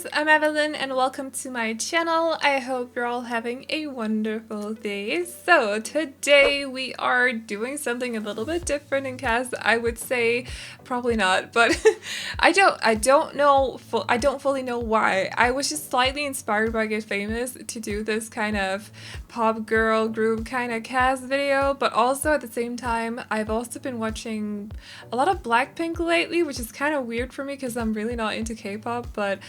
guys, I'm Aveline and welcome to my channel. I hope you're all having a wonderful day. So today we are doing something a little bit different in cast. I would say probably not, but I don't fully know why. I was just slightly inspired by Get Famous to do this kind of pop girl group kind of cast video, but also at the same time I've also been watching a lot of Blackpink lately, which is kind of weird for me because I'm really not into K-pop. But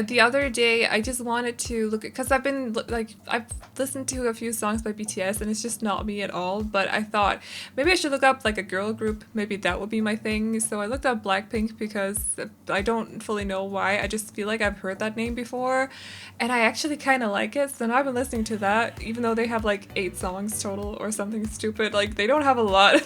the other day I just wanted to look at, because I've listened to a few songs by BTS and it's just not me at all, but I thought maybe I should look up like a girl group, maybe that would be my thing. So I looked up Blackpink because I don't fully know why, I just feel like I've heard that name before and I actually kind of like it, so now I've been listening to that even though they have like 8 songs total or something stupid. Like they don't have a lot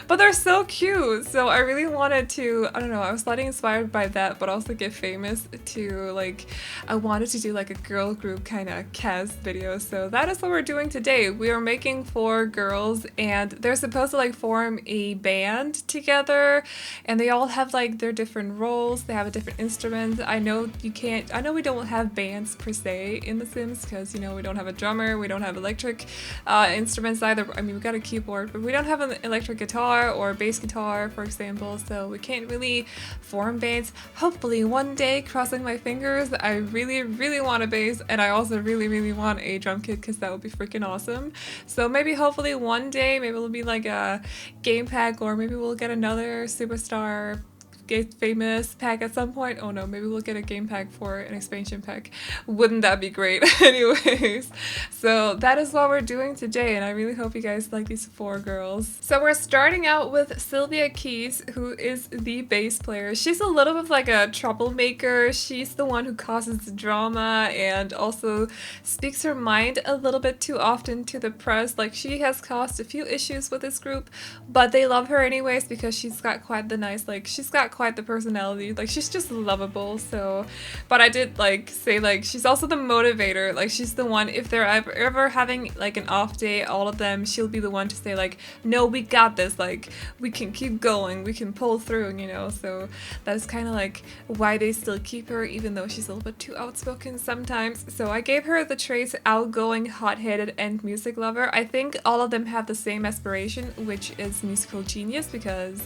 but they're so cute, so I really wanted to, I don't know, I was slightly inspired by that, but also Get Famous to like, I wanted to do like a girl group kind of cast video. So that is what we're doing today. We are making 4 girls and they're supposed to like form a band together and they all have like their different roles, they have a different instrument. I know we don't have bands per se in The Sims because, you know, we don't have a drummer, we don't have electric instruments either. I mean, we got a keyboard, but we don't have an electric guitar or bass guitar, for example, so we can't really form bands. Hopefully one day, crossing my fingers, I really want a bass and I also really want a drum kit because that would be freaking awesome. So maybe hopefully one day, maybe it'll be like a game pack, or maybe we'll get another Superstar Get Famous pack at some point. Oh no, maybe we'll get a game pack for an expansion pack. Wouldn't that be great? Anyways, so that is what we're doing today and I really hope you guys like these 4 girls. So we're starting out with Sylvia Keys, who is the bass player. She's a little bit like a troublemaker. She's the one who causes drama and also speaks her mind a little bit too often to the press. Like she has caused a few issues with this group, but they love her anyways because she's got quite the nice, like she's got quite the personality, like she's just lovable. So, but I did like say like she's also the motivator, like she's the one, if they're ever having like an off day, all of them, she'll be the one to say like, no, we got this, like we can keep going, we can pull through, you know. So that's kind of like why they still keep her, even though she's a little bit too outspoken sometimes. So I gave her the traits outgoing, hot-headed, and music lover. I think all of them have the same aspiration, which is musical genius, because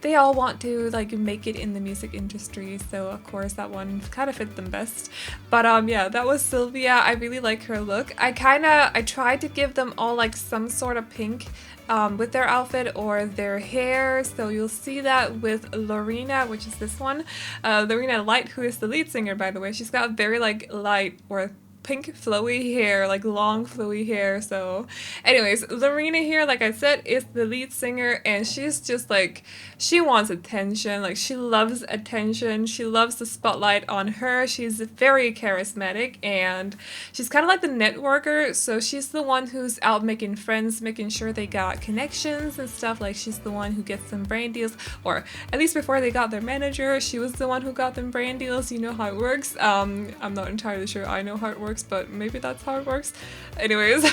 they all want to like make it in the music industry, so of course that one kind of fits them best. But yeah, that was Sylvia. I really like her look. I tried to give them all like some sort of pink with their outfit or their hair, so you'll see that with Lorina, which is this one, Lorina Light, who is the lead singer, by the way. She's got very like light or pink flowy hair, like long flowy hair. So anyways, Lorina here, like I said, is the lead singer and she's just like, she wants attention, like she loves attention, she loves the spotlight on her. She's very charismatic and she's kind of like the networker, so she's the one who's out making friends, making sure they got connections and stuff. Like she's the one who gets them brand deals, or at least before they got their manager, she was the one who got them brand deals. You know how it works. I'm not entirely sure I know how it works, but maybe that's how it works. Anyways,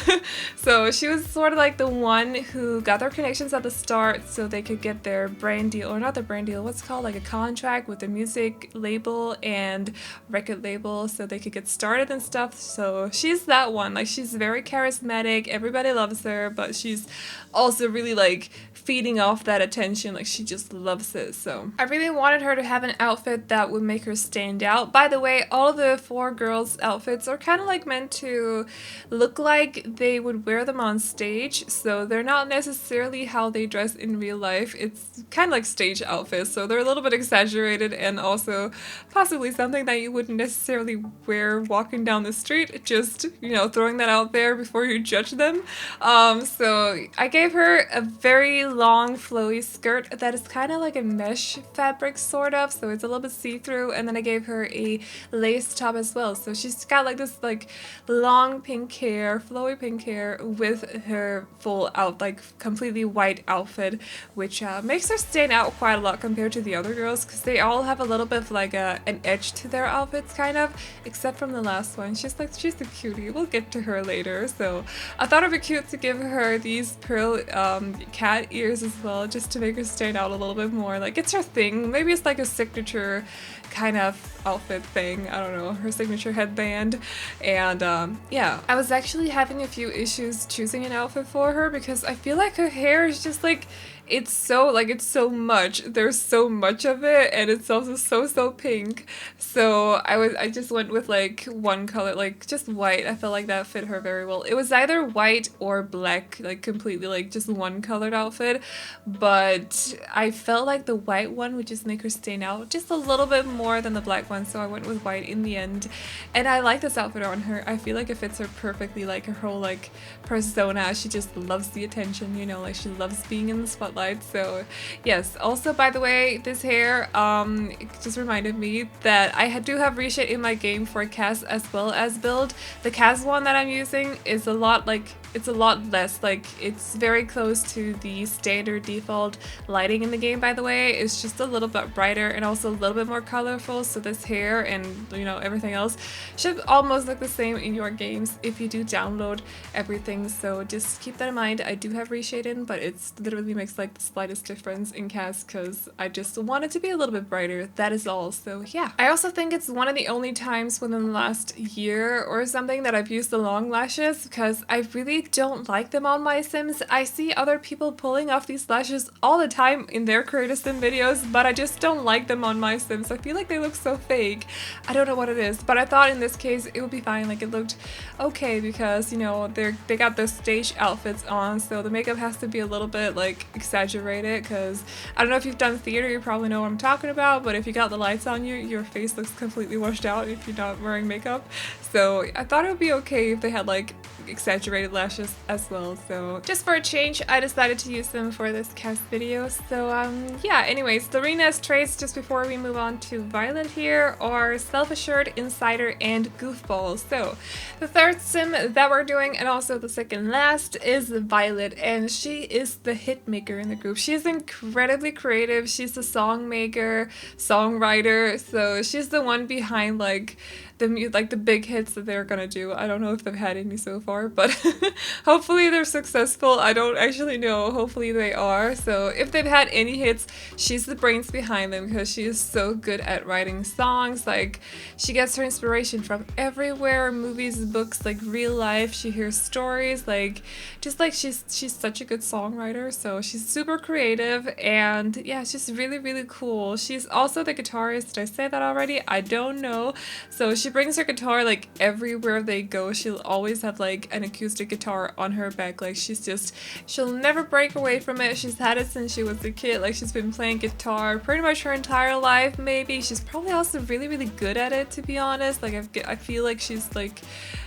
so she was sort of like the one who got their connections at the start so they could get their brand deal, or not the brand deal, what's called like a contract with the music label and record label, so they could get started and stuff. So she's that one. Like she's very charismatic, everybody loves her, but she's also really like feeding off that attention, like she just loves it. So I really wanted her to have an outfit that would make her stand out. By the way, all of the 4 girls' outfits are kind of like meant to look like they would wear them on stage, so they're not necessarily how they dress in real life. It's kind of like stage outfits, so they're a little bit exaggerated and also possibly something that you wouldn't necessarily wear walking down the street. Just, you know, throwing that out there before you judge them. So I gave her a very long flowy skirt that is kind of like a mesh fabric sort of, so it's a little bit see-through, and then I gave her a lace top as well. So she's got like this just like long pink hair, flowy pink hair with her full out, like completely white outfit, which makes her stand out quite a lot compared to the other girls, because they all have a little bit of like an edge to their outfits, kind of, except from the last one. She's a cutie. We'll get to her later. So I thought it'd be cute to give her these pearl cat ears as well, just to make her stand out a little bit more. Like, it's her thing. Maybe it's like a signature kind of outfit thing. I don't know, her signature headband. And yeah, I was actually having a few issues choosing an outfit for her because I feel like her hair is just like, it's so much. There's so much of it, and it's also so pink. So I just went with like one color, like just white. I felt like that fit her very well. It was either white or black, like completely like just one colored outfit, but I felt like the white one would just make her stand out just a little bit more than the black one, so I went with white in the end. And I like this outfit on her. I feel like it fits her perfectly, like her whole like persona. She just loves the attention, you know, like she loves being in the spotlight. So yes, also by the way, this hair it just reminded me that I do have reshade in my game for cast as well as build. The cast one that I'm using is a lot like, it's a lot less, like it's very close to the standard default lighting in the game, by the way. It's just a little bit brighter and also a little bit more colorful, so this hair and, you know, everything else should almost look the same in your games if you do download everything. So just keep that in mind. I do have reshade in, but it's literally makes like the slightest difference in cast because I just want it to be a little bit brighter, that is all. So yeah, I also think it's one of the only times within the last year or something that I've used the long lashes, because I really don't like them on my Sims. I see other people pulling off these lashes all the time in their creator sim videos, but I just don't like them on my Sims. I feel like they look so fake. I don't know what it is, but I thought in this case it would be fine. Like, it looked okay because, you know, they got those stage outfits on, so the makeup has to be a little bit like exaggerated, because I don't know if you've done theater, you probably know what I'm talking about, but if you got the lights on you, your face looks completely washed out if you're not wearing makeup. So I thought it would be okay if they had like exaggerated lashes as well. So just for a change, I decided to use them for this cast video. So yeah, anyways, Lorina's traits, just before we move on to Violet here, are self-assured, insider, and goofball. So the third sim that we're doing, and also the second last, is Violet, and she is the hit maker in the group. She is incredibly creative. She's the song maker, songwriter, so she's the one behind like the big hits that they're gonna do. I don't know if they've had any so far, but hopefully they're successful. I don't actually know. Hopefully they are. So if they've had any hits, she's the brains behind them, because she is so good at writing songs. Like, she gets her inspiration from everywhere, movies, books, like real life. She hears stories, like just like she's such a good songwriter. So she's super creative, and yeah, she's really cool. She's also the guitarist. Did I say that already? I don't know. So she brings her guitar like everywhere they go. She'll always have like an acoustic guitar on her back. Like, she'll never break away from it. She's had it since she was a kid. Like, she's been playing guitar pretty much her entire life, maybe. She's probably also really good at it, to be honest. Like, I feel like she's like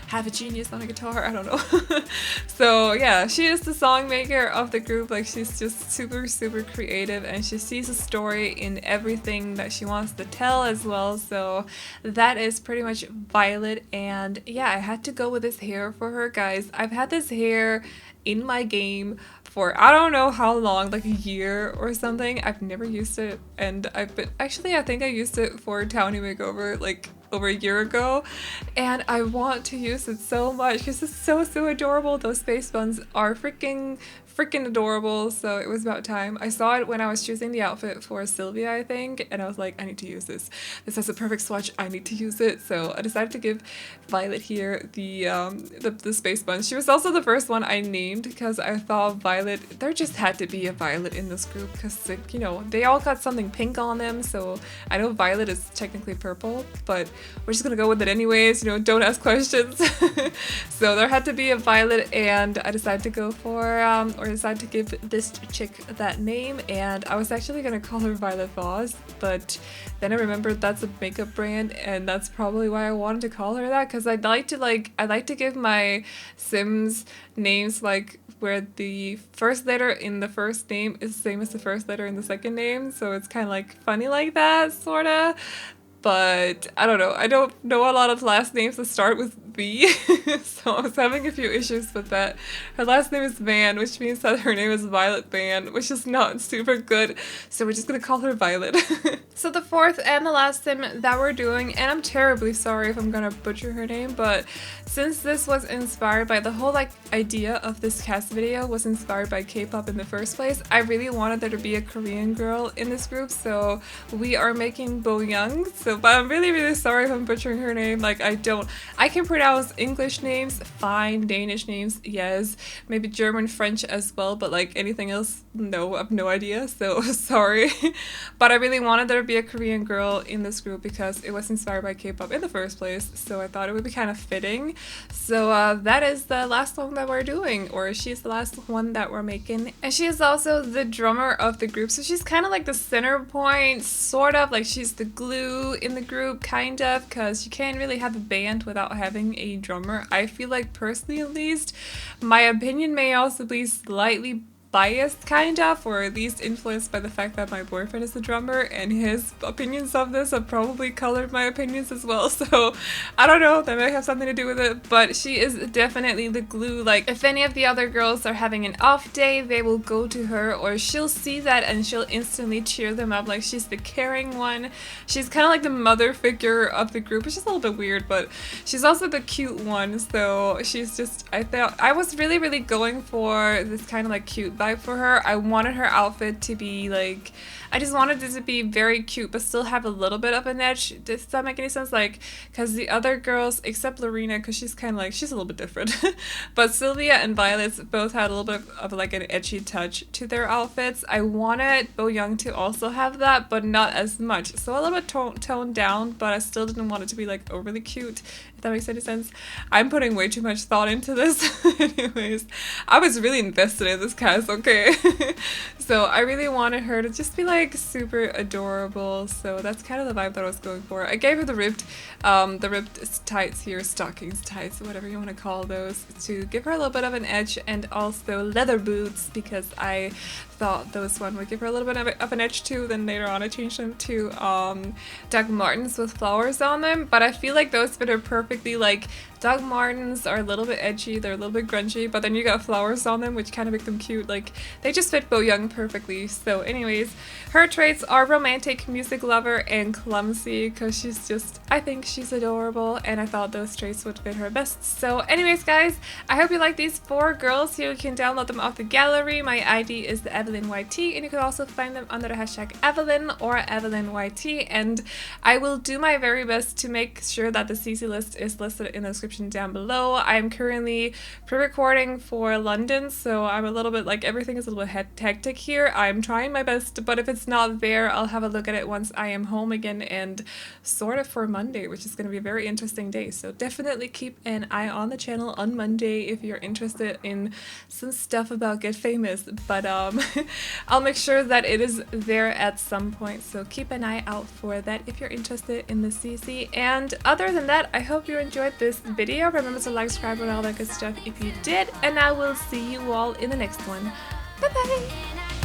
half a genius on a guitar, I don't know. So yeah, she is the song maker of the group. Like, she's just super creative, and she sees a story in everything that she wants to tell as well. So that is pretty much Violet. And yeah, I had to go with this hair for her, guys. I've had this hair in my game for I don't know how long, like a year or something. I've never used it, and I think I used it for Townie Makeover like over a year ago, and I want to use it so much because it's so adorable. Those face buns are freaking adorable, so it was about time. I saw it when I was choosing the outfit for Sylvia, I think, and I was like, I need to use this. This has a perfect swatch. I need to use it. So I decided to give Violet here the space buns. She was also the first one I named because I thought Violet, there just had to be a Violet in this group, because, like, you know, they all got something pink on them. So I know Violet is technically purple, but we're just gonna go with it anyways, you know, don't ask questions. So there had to be a Violet, and I decided to go for decided to give this chick that name, and I was actually gonna call her Violet Voss, but then I remembered that's a makeup brand, and that's probably why I wanted to call her that, because I like to give my Sims names like where the first letter in the first name is the same as the first letter in the second name, so it's kind of like funny like that, sorta. But I don't know. I don't know a lot of last names that start with B, so I was having a few issues with that. Her last name is Van, which means that her name is Violet Van, which is not super good, so we're just gonna call her Violet. So the fourth and the last sim that we're doing, and I'm terribly sorry if I'm gonna butcher her name, but since this was inspired by the whole like idea of this cast video was inspired by K-pop in the first place, I really wanted there to be a Korean girl in this group, so we are making Bo Young. So, but I'm really sorry if I'm butchering her name. Like I can pronounce English names fine, Danish names yes, maybe German, French as well, but like anything else, no, I have no idea, so sorry. But I really wanted there to be a Korean girl in this group because it was inspired by K-pop in the first place, so I thought it would be kind of fitting. So that is the last song that we're doing, or she's the last one that we're making. And she is also the drummer of the group, so she's kind of like the center point, sort of, like she's the glue in the group, kind of, because you can't really have a band without having a drummer. I feel like, personally at least, my opinion may also be slightly biased, kind of, or at least influenced by the fact that my boyfriend is the drummer and his opinions of this have probably colored my opinions as well, so I don't know, that may have something to do with it, but she is definitely the glue. Like, if any of the other girls are having an off day, they will go to her, or she'll see that and she'll instantly cheer them up. Like, she's the caring one, she's kind of like the mother figure of the group, which is a little bit weird, but she's also the cute one, so she's just, I thought, I was really going for this kind of like cute vibe for her. I wanted her outfit to be like, I just wanted it to be very cute but still have a little bit of an edge. Does that make any sense? Like, because the other girls, except Lorina, because she's kind of like, she's a little bit different, but Sylvia and Violet both had a little bit of like an edgy touch to their outfits. I wanted Bo Young to also have that, but not as much, so a little bit toned down, but I still didn't want it to be like overly cute, if that makes any sense. I'm putting way too much thought into this. Anyways, I was really invested in this cast, okay? So I really wanted her to just be like super adorable, so that's kind of the vibe that I was going for. I gave her the ripped tights here, stockings, tights, whatever you want to call those, to give her a little bit of an edge, and also leather boots because I thought those one would give her a little bit of an edge too. Then later on I changed them to Doc Martens with flowers on them, but I feel like those fit her perfectly. Like, Doc Martens are a little bit edgy, they're a little bit grungy, but then you got flowers on them, which kind of make them cute. Like, they just fit Bo Young perfectly. So anyways, her traits are romantic, music lover, and clumsy, because she's just, I think she's adorable, and I thought those traits would fit her best. So anyways, guys, I hope you like these 4 girls. You can download them off the gallery. My ID is the AvelineYT, and you can also find them under the hashtag Aveline or AvelineYT, and I will do my very best to make sure that the CC list is listed in the description down below. I'm currently pre-recording for London, so I'm a little bit like, everything is a little bit hectic here. I'm trying my best, but if it's not there, I'll have a look at it once I am home again, and sort of for Monday, which is going to be a very interesting day. So definitely keep an eye on the channel on Monday if you're interested in some stuff about Get Famous, but I'll make sure that it is there at some point, so keep an eye out for that if you're interested in the CC. And other than that, I hope you enjoyed this video. Remember to like, subscribe, and all that good stuff if you did, and I will see you all in the next one. Bye bye!